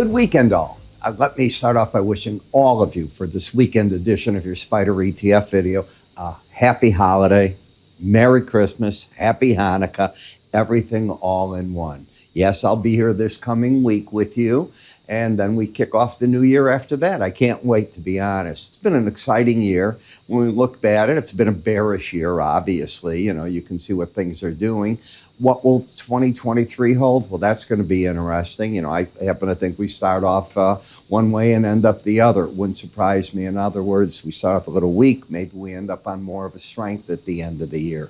Good weekend, all. Let me start off by wishing all of you for this weekend edition of your Spider ETF video a happy holiday, Merry Christmas, Happy Hanukkah, everything all in one. Yes, I'll be here this coming week with you, and then we kick off the new year after that. I can't wait, to be honest. It's been an exciting year. When we look back at it, it's been a bearish year, obviously. You know, you can see what things are doing. What will 2023 hold? Well, that's going to be interesting. You know, I happen to think we start off one way and end up the other. It wouldn't surprise me. In other words, we start off a little weak. Maybe we end up on more of a strength at the end of the year.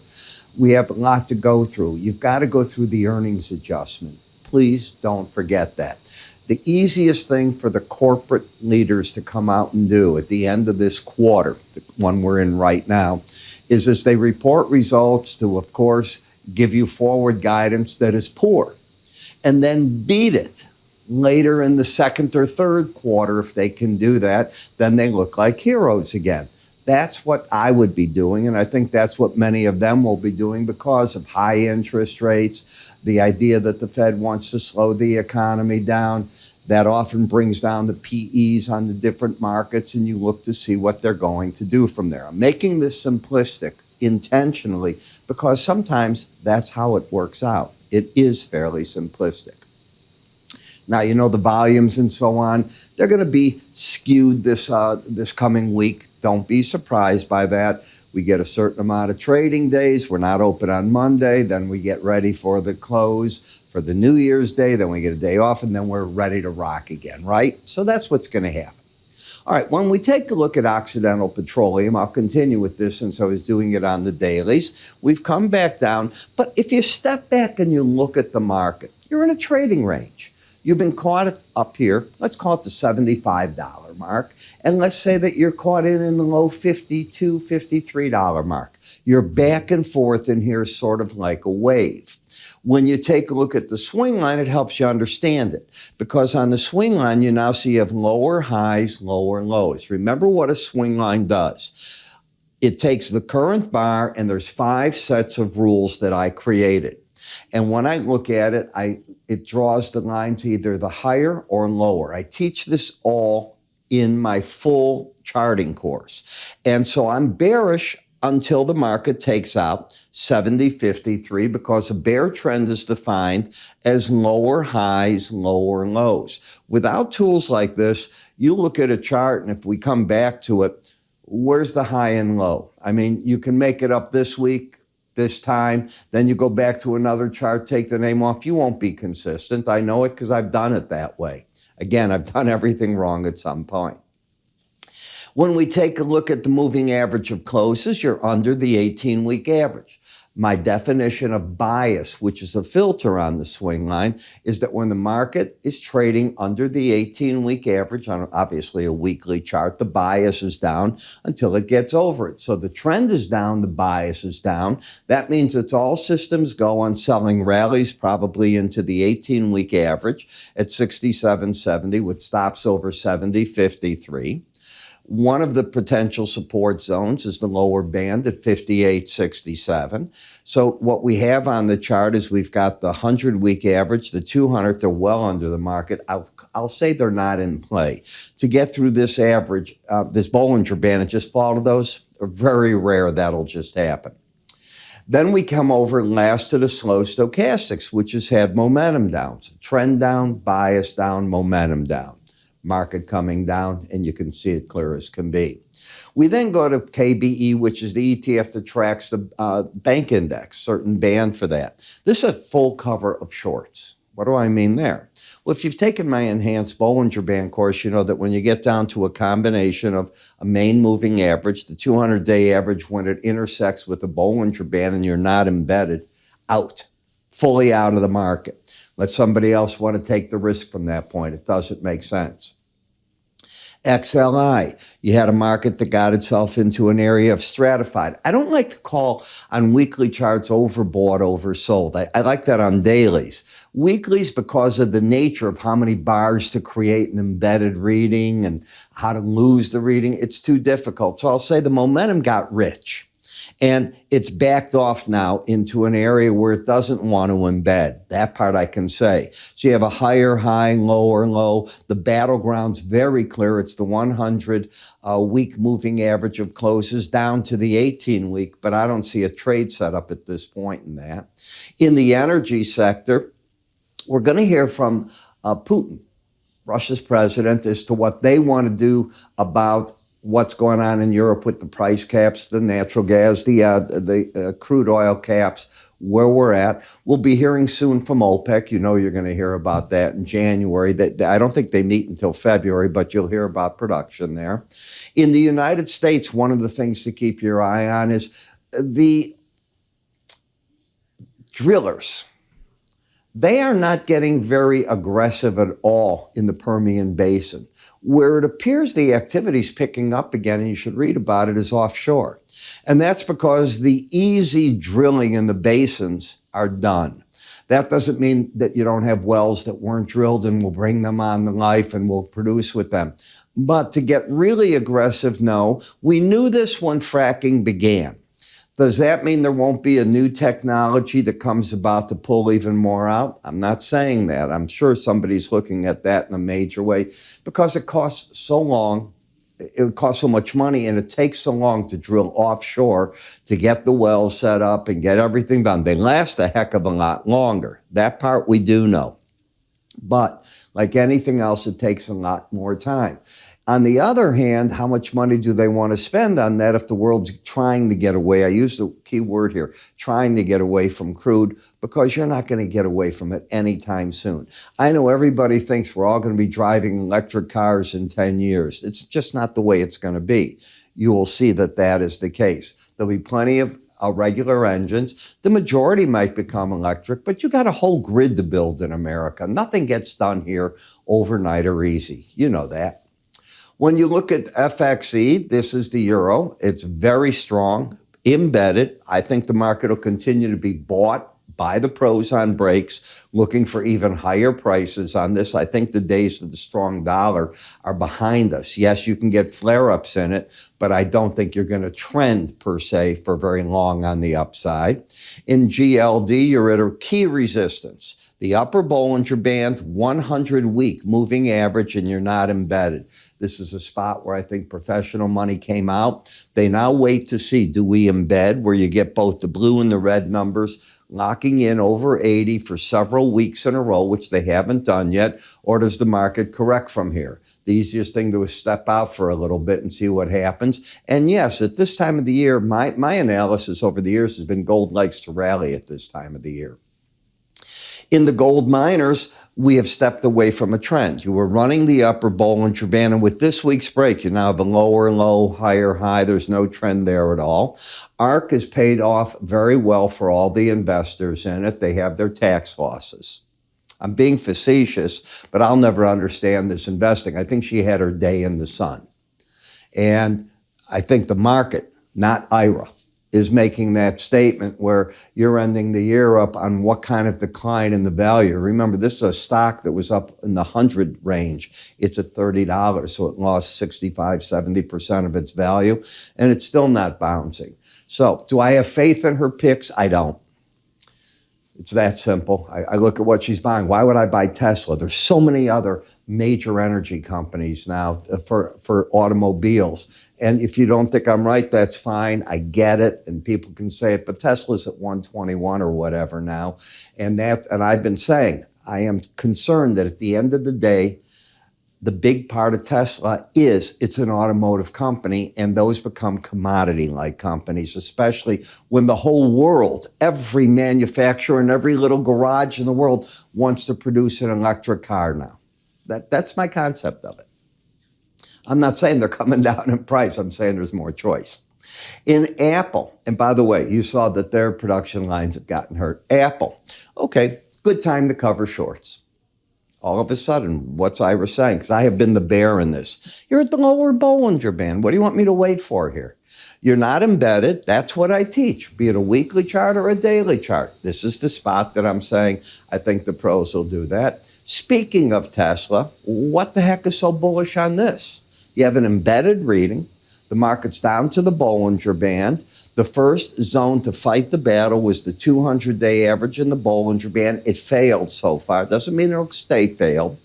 We have a lot to go through. You've got to go through the earnings adjustment. Please don't forget that. The easiest thing for the corporate leaders to come out and do at the end of this quarter, the one we're in right now, is as they report results to, of course, give you forward guidance that is poor, and then beat it later in the second or third quarter. If they can do that, then they look like heroes again. That's what I would be doing, and I think that's what many of them will be doing because of high interest rates, the idea that the Fed wants to slow the economy down. That often brings down the PEs on the different markets, and you look to see what they're going to do from there. I'm making this simplistic intentionally because sometimes that's how it works out. It is fairly simplistic. Now, you know, the volumes and so on, they're going to be skewed this coming week. Don't be surprised by that. We get a certain amount of trading days. We're not open on Monday. Then we get ready for the close for the New Year's Day. Then we get a day off, and then we're ready to rock again, right? So that's what's going to happen. All right, when we take a look at Occidental Petroleum, I'll continue with this since I was doing it on the dailies. We've come back down, but if you step back and you look at the market, you're in a trading range. You've been caught up here, let's call it the $75 mark, and let's say that you're caught in the low $52, $53 mark. You're back and forth in here sort of like a wave. When you take a look at the swing line, it helps you understand it, because on the swing line, you now see you have lower highs, lower lows. Remember what a swing line does. It takes the current bar, and there's 5 sets of rules that I created. And when I look at it, it draws the line to either the higher or lower. I teach this all in my full charting course. And so I'm bearish until the market takes out 70.53, because a bear trend is defined as lower highs, lower lows. Without tools like this, you look at a chart, and if we come back to it, where's the high and low? I mean, you can make it up this week, this time, then you go back to another chart, take the name off. You won't be consistent. I know it because I've done it that way. Again, I've done everything wrong at some point. When we take a look at the moving average of closes, you're under the 18-week average. My definition of bias, which is a filter on the swing line, is that when the market is trading under the 18-week average on obviously a weekly chart, the bias is down until it gets over it. So the trend is down, the bias is down. That means it's all systems go on selling rallies probably into the 18-week average at 67.70 with stops over 70.53. One of the potential support zones is the lower band at 58.67. So what we have on the chart is we've got the 100-week average, the 200, they're well under the market. I'll say they're not in play. To get through this average, this Bollinger Band, and just follow those, are very rare that'll just happen. Then we come over last to the slow stochastics, which has had momentum down. So trend down, bias down, momentum down. Market coming down, and you can see it clear as can be. We then go to KBE, which is the ETF that tracks the bank index, certain band for that. This is a full cover of shorts. What do I mean there? Well, if you've taken my enhanced Bollinger Band course, you know that when you get down to a combination of a main moving average, the 200-day average, when it intersects with the Bollinger Band and you're not embedded, out, fully out of the market. Let somebody else want to take the risk from that point. It doesn't make sense. XLI, you had a market that got itself into an area of stratified. I don't like to call on weekly charts overbought, oversold. I like that on dailies. Weeklies, because of the nature of how many bars to create an embedded reading and how to lose the reading, it's too difficult. So I'll say the momentum got rich. And it's backed off now into an area where it doesn't want to embed. That part I can say. So you have a higher high, lower low. The battleground's very clear. It's the 100-week moving average of closes down to the 18-week, but I don't see a trade setup at this point in that. In the energy sector, we're going to hear from Putin, Russia's president, as to what they want to do about what's going on in Europe with the price caps, the natural gas, the crude oil caps, where we're at. We'll be hearing soon from OPEC. You know you're going to hear about that in January. I don't think they meet until February, but you'll hear about production there. In the United States, one of the things to keep your eye on is the drillers. They are not getting very aggressive at all in the Permian Basin. Where it appears the activity's picking up again, and you should read about it, is offshore. And that's because the easy drilling in the basins are done. That doesn't mean that you don't have wells that weren't drilled and we'll bring them on to life and we'll produce with them. But to get really aggressive, no. We knew this when fracking began. Does that mean there won't be a new technology that comes about to pull even more out? I'm not saying that. I'm sure somebody's looking at that in a major way because it costs so long, it costs so much money, and it takes so long to drill offshore to get the wells set up and get everything done. They last a heck of a lot longer. That part we do know. But like anything else, it takes a lot more time. On the other hand, how much money do they want to spend on that if the world's trying to get away? I use the key word here, trying to get away from crude, because you're not going to get away from it anytime soon. I know everybody thinks we're all going to be driving electric cars in 10 years. It's just not the way it's going to be. You will see that that is the case. There'll be plenty of regular engines. The majority might become electric, but you got a whole grid to build in America. Nothing gets done here overnight or easy. You know that. When you look at FXE, this is the euro. It's very strong, embedded. I think the market will continue to be bought by the pros on breaks, looking for even higher prices on this. I think the days of the strong dollar are behind us. Yes, you can get flare-ups in it, but I don't think you're going to trend, per se, for very long on the upside. In GLD, you're at a key resistance. The upper Bollinger Band, 100-week moving average, and you're not embedded. This is a spot where I think professional money came out. They now wait to see, do we embed, where you get both the blue and the red numbers, locking in over 80 for several weeks in a row, which they haven't done yet, or does the market correct from here? The easiest thing to do is step out for a little bit and see what happens. And yes, at this time of the year, my analysis over the years has been gold likes to rally at this time of the year. In the gold miners, we have stepped away from a trend. You were running the upper Bollinger Band, and with this week's break, you now have a lower low, higher high. There's no trend there at all. ARK has paid off very well for all the investors in it. They have their tax losses. I'm being facetious, but I'll never understand this investing. I think she had her day in the sun. And I think the market, not Ira, is making that statement where you're ending the year up on what kind of decline in the value. Remember, this is a stock that was up in the 100 range. It's at $30, so it lost 65, 70% of its value, and it's still not bouncing. So do I have faith in her picks? I don't. It's that simple. I look at what she's buying. Why would I buy Tesla? There's so many other major energy companies now for automobiles. And if you don't think I'm right, that's fine. I get it, and people can say it, but Tesla's at 121 or whatever now. And I've been saying, I am concerned that at the end of the day, the big part of Tesla is it's an automotive company, and those become commodity-like companies, especially when the whole world, every manufacturer and every little garage in the world wants to produce an electric car now. That's my concept of it. I'm not saying they're coming down in price. I'm saying there's more choice. In Apple, and by the way, you saw that their production lines have gotten hurt. Apple, okay, good time to cover shorts. All of a sudden, what's Ira saying? Because I have been the bear in this. You're at the lower Bollinger Band. What do you want me to wait for here? You're not embedded. That's what I teach, be it a weekly chart or a daily chart. This is the spot that I'm saying I think the pros will do that. Speaking of Tesla, what the heck is so bullish on this? You have an embedded reading. The market's down to the Bollinger Band. The first zone to fight the battle was the 200-day average in the Bollinger Band. It failed so far. Doesn't mean it'll stay failed.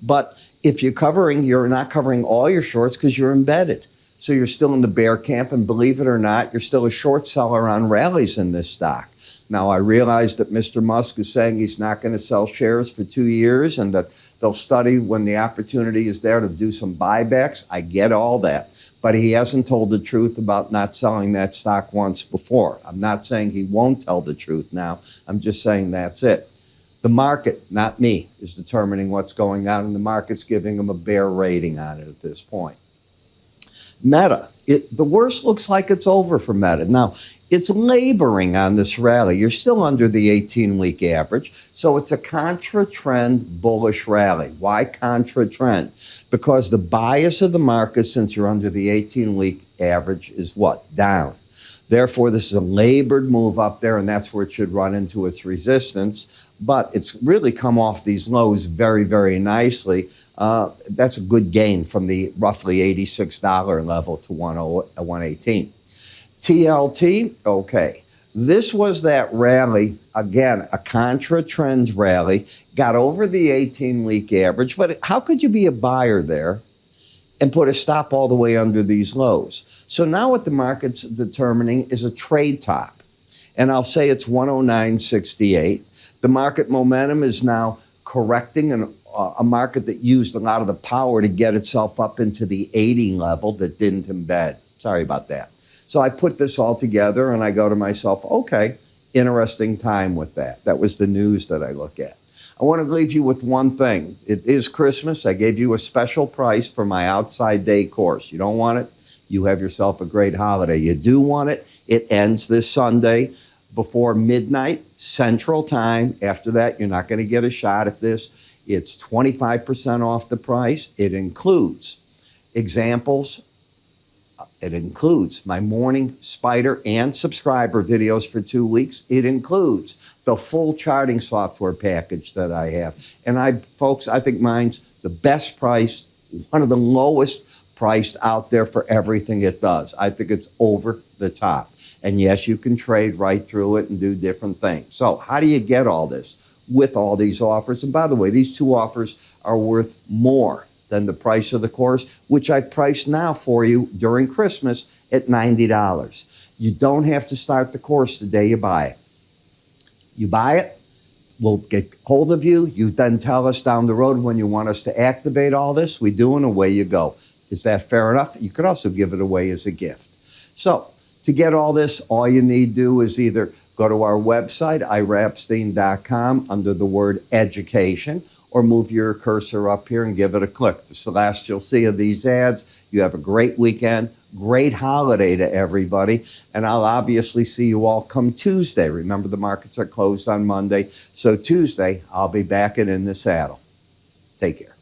But if you're not covering all your shorts because you're embedded. So you're still in the bear camp, and believe it or not, you're still a short seller on rallies in this stock. Now, I realize that Mr. Musk is saying he's not going to sell shares for 2 years and that they'll study when the opportunity is there to do some buybacks. I get all that. But he hasn't told the truth about not selling that stock once before. I'm not saying he won't tell the truth now. I'm just saying that's it. The market, not me, is determining what's going on, and the market's giving him a bear rating on it at this point. Meta, the worst looks like it's over for Meta. Now, it's laboring on this rally. You're still under the 18-week average, so it's a contra-trend bullish rally. Why contra-trend? Because the bias of the market, since you're under the 18-week average, is what? Down. Therefore, this is a labored move up there, and that's where it should run into its resistance. But it's really come off these lows very, very nicely. That's a good gain from the roughly $86 level to 118. TLT, okay. This was that rally, again, a contra-trend rally, got over the 18-week average. But how could you be a buyer there and put a stop all the way under these lows? So now what the market's determining is a trade top. And I'll say it's 109.68. The market momentum is now correcting a market that used a lot of the power to get itself up into the 80 level that didn't embed. Sorry about that. So I put this all together and I go to myself, okay, interesting time with that. That was the news that I look at. I want to leave you with one thing. It is Christmas. I gave you a special price for my outside day course. You don't want it? You have yourself a great holiday. You do want it? It ends this Sunday before midnight Central Time. After that, you're not going to get a shot at this. It's 25% off the price. It includes examples. It includes my morning spider and subscriber videos for 2 weeks. It includes the full charting software package that I have. And folks, I think mine's the best priced, one of the lowest priced out there for everything it does. I think it's over the top. And yes, you can trade right through it and do different things. So how do you get all this with all these offers? And by the way, these two offers are worth more than the price of the course, which I priced now for you during Christmas at $90. You don't have to start the course the day you buy it. You buy it, we'll get hold of you. You then tell us down the road when you want us to activate all this. We do, and away you go. Is that fair enough? You could also give it away as a gift. So to get all this, all you need to do is either go to our website, iraepstein.com, under the word education, or move your cursor up here and give it a click. This is the last you'll see of these ads. You have a great weekend, great holiday to everybody, and I'll obviously see you all come Tuesday. Remember, the markets are closed on Monday, so Tuesday I'll be back and in the saddle. Take care.